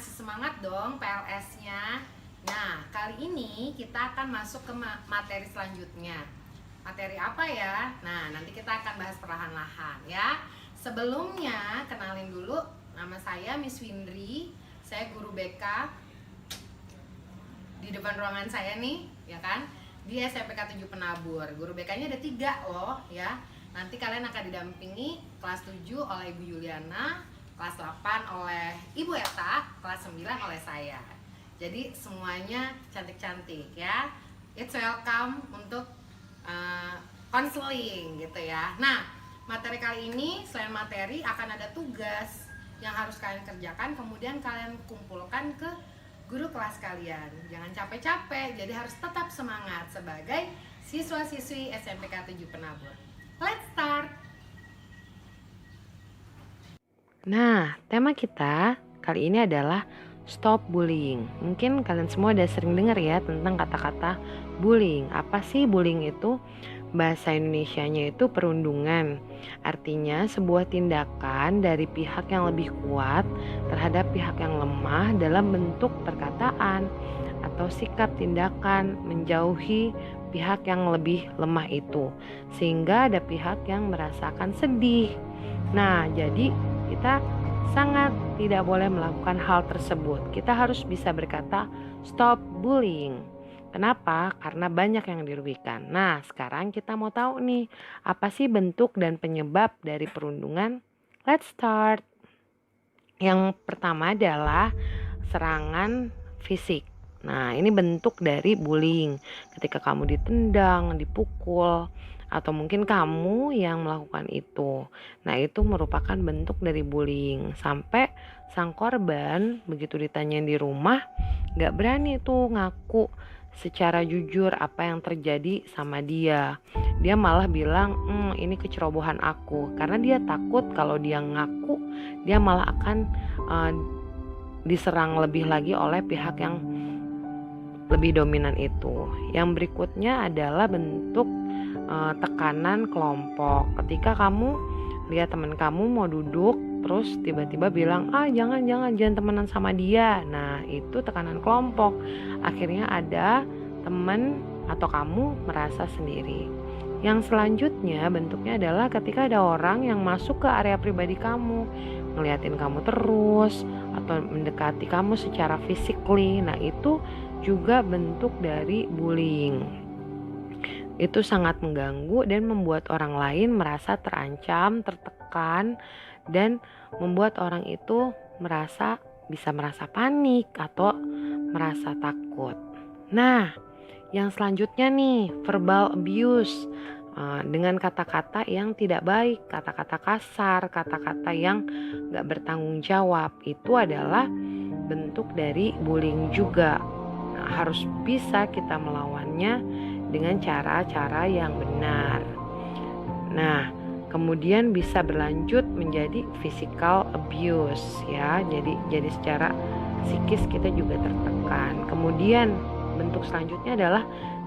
masih semangat dong PLS-nya. Nah, kali ini kita akan masuk ke materi selanjutnya. Materi apa ya? Nah, nanti kita akan bahas perlahan-lahan ya. Sebelumnya, kenalin dulu, nama saya Miss Windri. Saya guru BK di depan ruangan saya nih, ya kan? Di SMPK 7 Penabur. Guru BK-nya ada 3 loh ya. Nanti kalian akan didampingi kelas 7 oleh Ibu Yuliana, kelas 8 oleh Ibu Eta, kelas 9 oleh saya. Jadi semuanya cantik-cantik ya. It's welcome untuk counseling gitu ya. Nah, materi kali ini selain materi akan ada tugas yang harus kalian kerjakan, kemudian kalian kumpulkan ke guru kelas kalian. Jangan capek-capek, jadi harus tetap semangat sebagai siswa-siswi SMPK 7 Penabur. Let's start! Nah, tema kita kali ini adalah stop bullying. Mungkin kalian semua udah sering dengar ya tentang kata-kata bullying. Apa sih bullying itu? Bahasa Indonesianya itu perundungan. Artinya sebuah tindakan dari pihak yang lebih kuat terhadap pihak yang lemah dalam bentuk perkataan atau sikap tindakan menjauhi pihak yang lebih lemah itu, sehingga ada pihak yang merasakan sedih. Nah, jadi kita sangat tidak boleh melakukan hal tersebut. Kita harus bisa berkata stop bullying. Kenapa? Karena banyak yang dirugikan. Nah, sekarang kita mau tahu nih, apa sih bentuk dan penyebab dari perundungan? Let's start. Yang pertama adalah serangan fisik. Nah, ini bentuk dari bullying. Ketika kamu ditendang, dipukul, atau mungkin kamu yang melakukan itu. Nah, itu merupakan bentuk dari bullying. Sampai sang korban begitu ditanyain di rumah gak berani tuh ngaku secara jujur apa yang terjadi sama dia. Dia malah bilang ini kecerobohan aku. Karena dia takut kalau dia ngaku dia malah akan diserang lebih lagi oleh pihak yang lebih dominan itu. Yang berikutnya adalah bentuk tekanan kelompok. Ketika kamu lihat teman kamu mau duduk terus tiba-tiba bilang jangan temenan sama dia. Nah, itu tekanan kelompok. Akhirnya ada teman atau kamu merasa sendiri. Yang selanjutnya bentuknya adalah ketika ada orang yang masuk ke area pribadi kamu, ngeliatin kamu terus atau mendekati kamu secara physically. Nah, itu juga bentuk dari bullying. Itu sangat mengganggu dan membuat orang lain merasa terancam, tertekan, dan membuat orang itu bisa merasa panik atau merasa takut. Nah, yang selanjutnya nih, verbal abuse. Dengan kata-kata yang tidak baik, kata-kata kasar, kata-kata yang gak bertanggung jawab, itu adalah bentuk dari bullying juga. Nah, harus bisa kita melawannya dengan cara-cara yang benar. Nah, kemudian bisa berlanjut menjadi physical abuse ya. Jadi secara psikis kita juga tertekan. Kemudian bentuk selanjutnya adalah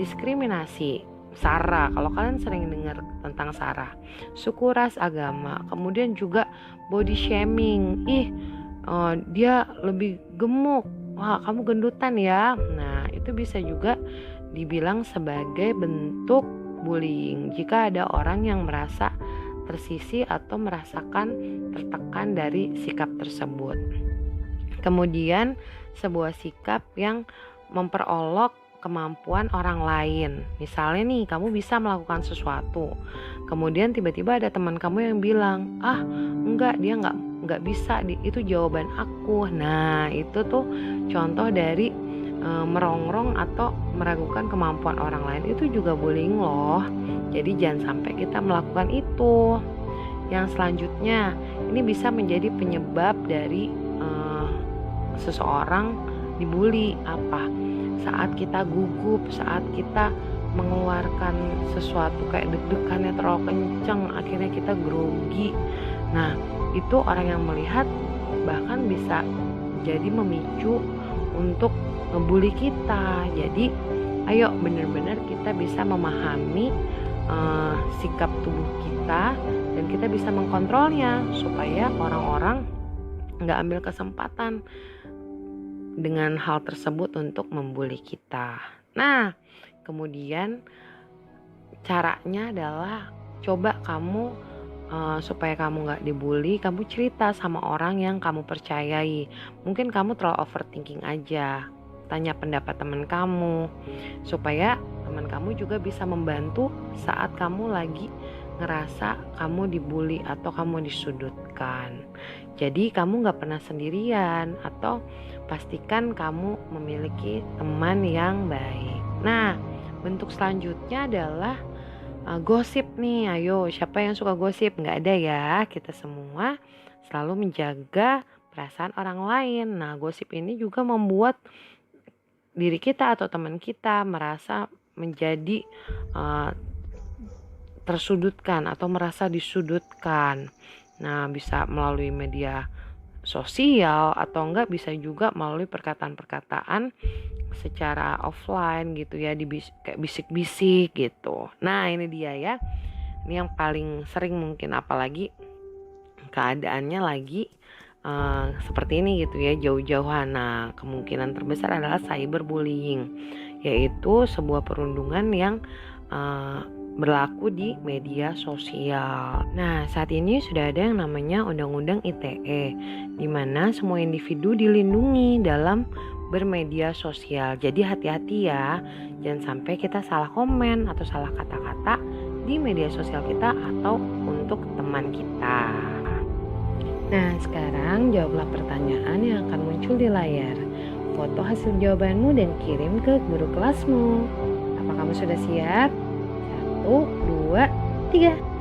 diskriminasi. SARA, kalau kalian sering dengar tentang SARA, suku, ras, agama. Kemudian juga body shaming. Dia lebih gemuk. Wah, kamu gendutan ya. Nah, itu bisa juga dibilang sebagai bentuk bullying jika ada orang yang merasa tersisih atau merasakan tertekan dari sikap tersebut. Kemudian sebuah sikap yang memperolok kemampuan orang lain. Misalnya nih, kamu bisa melakukan sesuatu, kemudian tiba-tiba ada teman kamu yang bilang, enggak, dia enggak bisa, itu jawaban aku. Nah, itu tuh contoh dari merongrong atau meragukan kemampuan orang lain. Itu juga bullying loh. Jadi jangan sampai kita melakukan itu. Yang selanjutnya, ini bisa menjadi penyebab dari seseorang dibully. Apa? Saat kita gugup, saat kita mengeluarkan sesuatu kayak deg-degannya terlalu kenceng, akhirnya kita grogi. Nah, itu orang yang melihat bahkan bisa jadi memicu untuk ngebully kita. Jadi ayo benar-benar kita bisa memahami sikap tubuh kita dan kita bisa mengkontrolnya supaya orang-orang nggak ambil kesempatan dengan hal tersebut untuk membuli kita. Nah, kemudian caranya adalah coba kamu supaya kamu nggak dibully, kamu cerita sama orang yang kamu percayai. Mungkin kamu terlalu overthinking aja. Tanya pendapat teman kamu supaya teman kamu juga bisa membantu saat kamu lagi ngerasa kamu dibully atau kamu disudutkan. Jadi kamu nggak pernah sendirian, atau pastikan kamu memiliki teman yang baik. Nah, bentuk selanjutnya adalah gosip nih. Ayo, siapa yang suka gosip? Nggak ada ya. Kita semua selalu menjaga perasaan orang lain. Nah, gosip ini juga membuat diri kita atau teman kita merasa menjadi tersudutkan atau merasa disudutkan. Nah, bisa melalui media sosial atau enggak bisa juga melalui perkataan-perkataan secara offline gitu ya, kayak bisik-bisik gitu. Nah, ini dia ya. Ini yang paling sering mungkin, apalagi keadaannya lagi seperti ini gitu ya, jauh-jauhan. Nah, kemungkinan terbesar adalah cyberbullying, yaitu sebuah perundungan yang berlaku di media sosial. Nah, saat ini sudah ada yang namanya Undang-Undang ITE, di mana semua individu dilindungi dalam bermedia sosial. Jadi hati-hati ya, jangan sampai kita salah komen atau salah kata-kata di media sosial kita atau untuk teman kita. Nah, sekarang jawablah pertanyaan yang akan muncul di layar. Foto hasil jawabanmu dan kirim ke guru kelasmu. Apa kamu sudah siap? 1, 2, 3.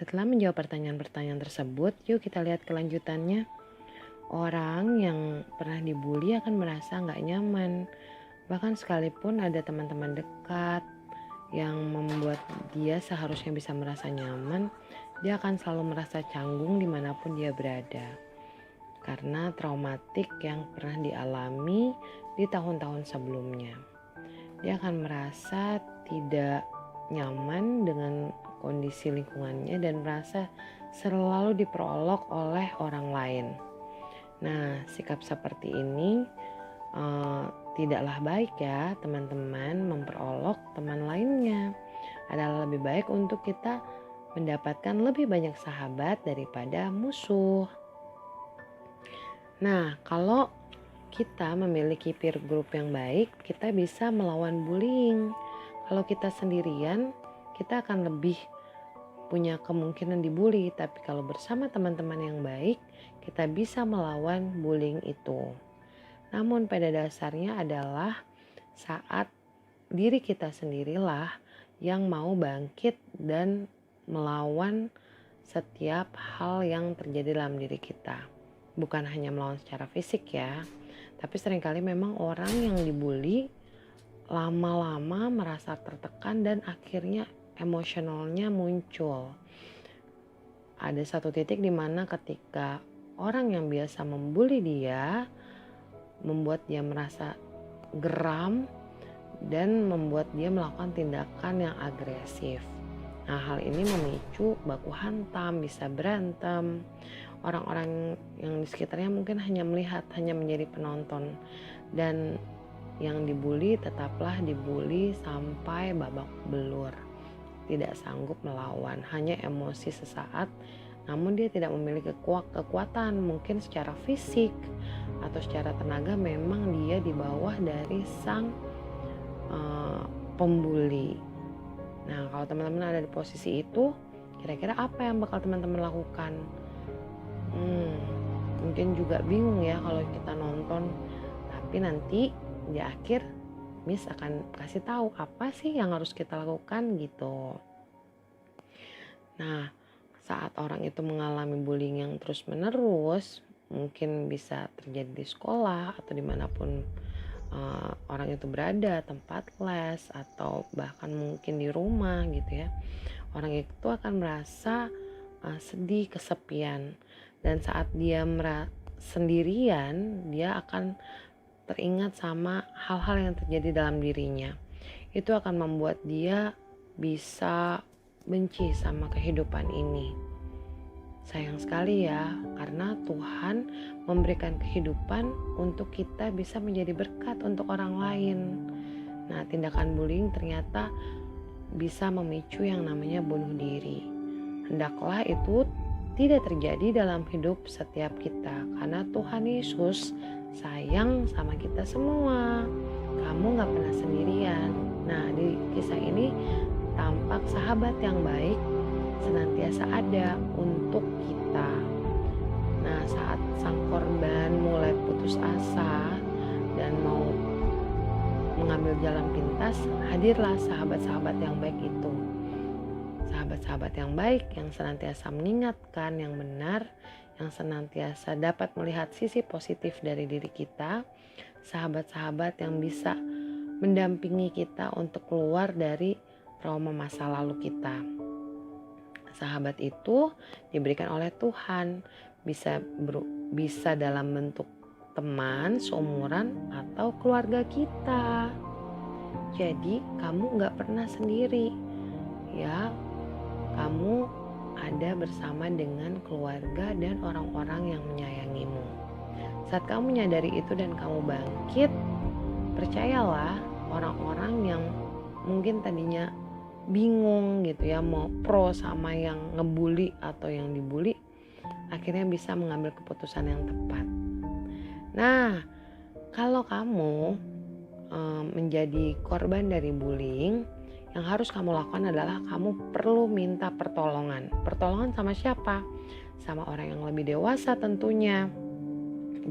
Setelah menjawab pertanyaan-pertanyaan tersebut, yuk kita lihat kelanjutannya. Orang yang pernah dibully akan merasa nggak nyaman. Bahkan sekalipun ada teman-teman dekat yang membuat dia seharusnya bisa merasa nyaman, dia akan selalu merasa canggung dimanapun dia berada. Karena traumatik yang pernah dialami di tahun-tahun sebelumnya. Dia akan merasa tidak nyaman dengan kondisi lingkungannya dan merasa selalu diperolok oleh orang lain. Nah, sikap seperti ini tidaklah baik ya teman-teman, memperolok teman lainnya. Adalah lebih baik untuk kita mendapatkan lebih banyak sahabat daripada musuh. Nah, kalau kita memiliki peer group yang baik, kita bisa melawan bullying. Kalau kita sendirian, kita akan lebih punya kemungkinan dibully. Tapi kalau bersama teman-teman yang baik, kita bisa melawan bullying itu. Namun pada dasarnya adalah saat diri kita sendirilah yang mau bangkit dan melawan setiap hal yang terjadi dalam diri kita. Bukan hanya melawan secara fisik ya, tapi seringkali memang orang yang dibully lama-lama merasa tertekan dan akhirnya emosionalnya muncul. Ada satu titik di mana ketika orang yang biasa membuli dia membuat dia merasa geram dan membuat dia melakukan tindakan yang agresif. Nah, hal ini memicu baku hantam, bisa berantem. Orang-orang yang di sekitarnya mungkin hanya melihat, hanya menjadi penonton. Dan yang dibully tetaplah dibully sampai babak belur. Tidak sanggup melawan, hanya emosi sesaat. Namun dia tidak memiliki kekuatan, mungkin secara fisik atau secara tenaga memang dia di bawah dari sang pembuli. Nah, kalau teman-teman ada di posisi itu, kira-kira apa yang bakal teman-teman lakukan? Mungkin juga bingung ya kalau kita nonton, tapi nanti di akhir Miss akan kasih tahu apa sih yang harus kita lakukan gitu. Nah, saat orang itu mengalami bullying yang terus-menerus, mungkin bisa terjadi di sekolah atau dimanapun orang itu berada, tempat les atau bahkan mungkin di rumah gitu ya. Orang itu akan merasa sedih, kesepian, dan saat dia sendirian, dia akan teringat sama hal-hal yang terjadi dalam dirinya. Itu akan membuat dia bisa benci sama kehidupan ini. Sayang sekali ya, karena Tuhan memberikan kehidupan untuk kita bisa menjadi berkat untuk orang lain. Nah, tindakan bullying ternyata bisa memicu yang namanya bunuh diri. Hendaklah itu tidak terjadi dalam hidup setiap kita, karena Tuhan Yesus sayang sama kita semua. Kamu gak pernah sendirian. Nah, di kisah ini tampak sahabat yang baik senantiasa ada untuk kita. Nah, saat sang korban mulai putus asa dan mau mengambil jalan pintas, hadirlah sahabat-sahabat yang baik itu. Sahabat-sahabat yang baik yang senantiasa mengingatkan yang benar, yang senantiasa dapat melihat sisi positif dari diri kita. Sahabat-sahabat yang bisa mendampingi kita untuk keluar dari trauma masa lalu kita. Sahabat itu diberikan oleh Tuhan, bisa dalam bentuk teman, seumuran, atau keluarga kita. Jadi kamu gak pernah sendiri ya, kamu ada bersama dengan keluarga dan orang-orang yang menyayangimu. Saat kamu menyadari itu dan kamu bangkit, percayalah orang-orang yang mungkin tadinya bingung gitu ya, mau pro sama yang ngebully atau yang dibully, akhirnya bisa mengambil keputusan yang tepat. Nah, kalau kamu menjadi korban dari bullying, yang harus kamu lakukan adalah kamu perlu minta pertolongan. Pertolongan sama siapa? Sama orang yang lebih dewasa tentunya.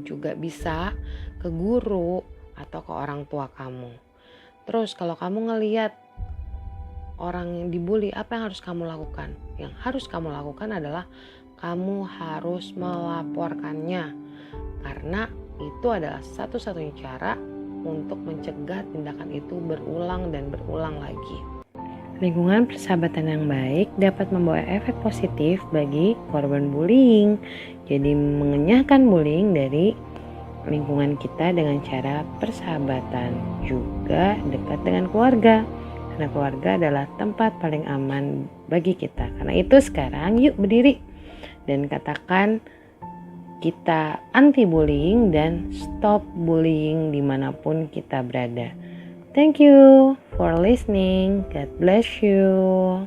Juga bisa ke guru atau ke orang tua kamu. Terus kalau kamu ngelihat orang yang dibully, apa yang harus kamu lakukan? Yang harus kamu lakukan adalah kamu harus melaporkannya, karena itu adalah satu-satunya cara untuk mencegah tindakan itu berulang dan berulang lagi. Lingkungan persahabatan yang baik dapat membawa efek positif bagi korban bullying. Jadi mengenyahkan bullying dari lingkungan kita dengan cara persahabatan. Juga dekat dengan keluarga. Karena keluarga adalah tempat paling aman bagi kita. Karena itu sekarang yuk berdiri dan katakan kita anti bullying dan stop bullying dimanapun kita berada. Thank you for listening. God bless you.